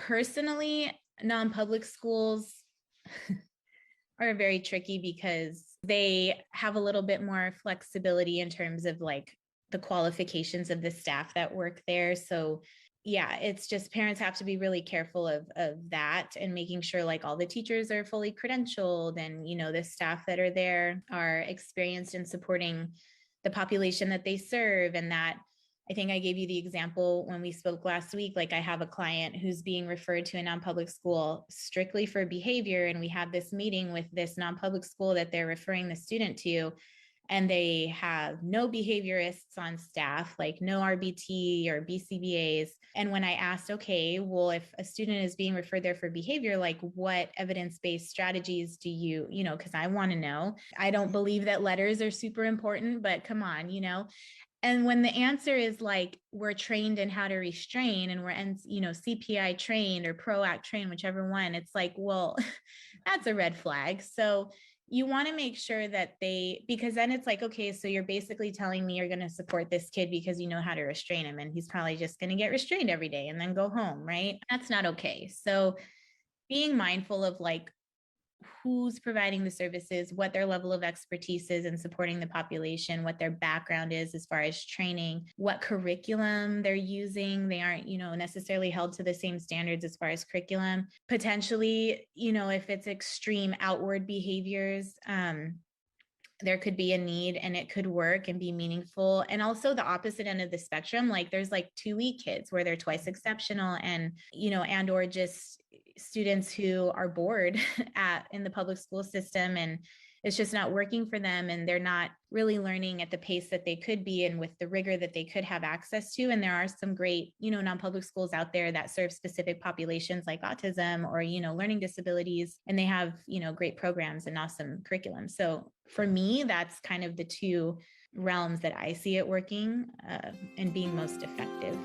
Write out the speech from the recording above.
Personally, non-public schools are very tricky because they have a little bit more flexibility in terms of like the qualifications of the staff that work there. So yeah, it's just parents have to be really careful of that and making sure like all the teachers are fully credentialed and, the staff that are there are experienced in supporting the population that they serve. And that I think I gave you the example when we spoke last week. Like I have a client who's being referred to a non-public school strictly for behavior. And we had this meeting with this non-public school that they're referring the student to. And they have no behaviorists on staff, like no RBT or BCBAs. And when I asked, okay, well, if a student is being referred there for behavior, like what evidence-based strategies do you, because I want to know. I don't believe that letters are super important, but come on, And when the answer is like, we're trained in how to restrain and we're, CPI trained or PROACT trained, whichever one, it's like, well, that's a red flag. So you want to make sure that because then it's like, okay, so you're basically telling me you're going to support this kid because you know how to restrain him. And he's probably just going to get restrained every day and then go home, right? That's not okay. So being mindful of like, who's providing the services, what their level of expertise is in supporting the population, what their background is as far as training, what curriculum they're using. They aren't, necessarily held to the same standards as far as curriculum. Potentially, if it's extreme outward behaviors, there could be a need and it could work and be meaningful. And also the opposite end of the spectrum, like there's like 2 week kids where they're twice exceptional and, and or just students who are bored in the public school system and it's just not working for them and they're not really learning at the pace that they could be and with the rigor that they could have access to. And there are some great, non-public schools out there that serve specific populations like autism or, learning disabilities, and they have, great programs and awesome curriculum. So for me, that's kind of the two realms that I see it working and being most effective.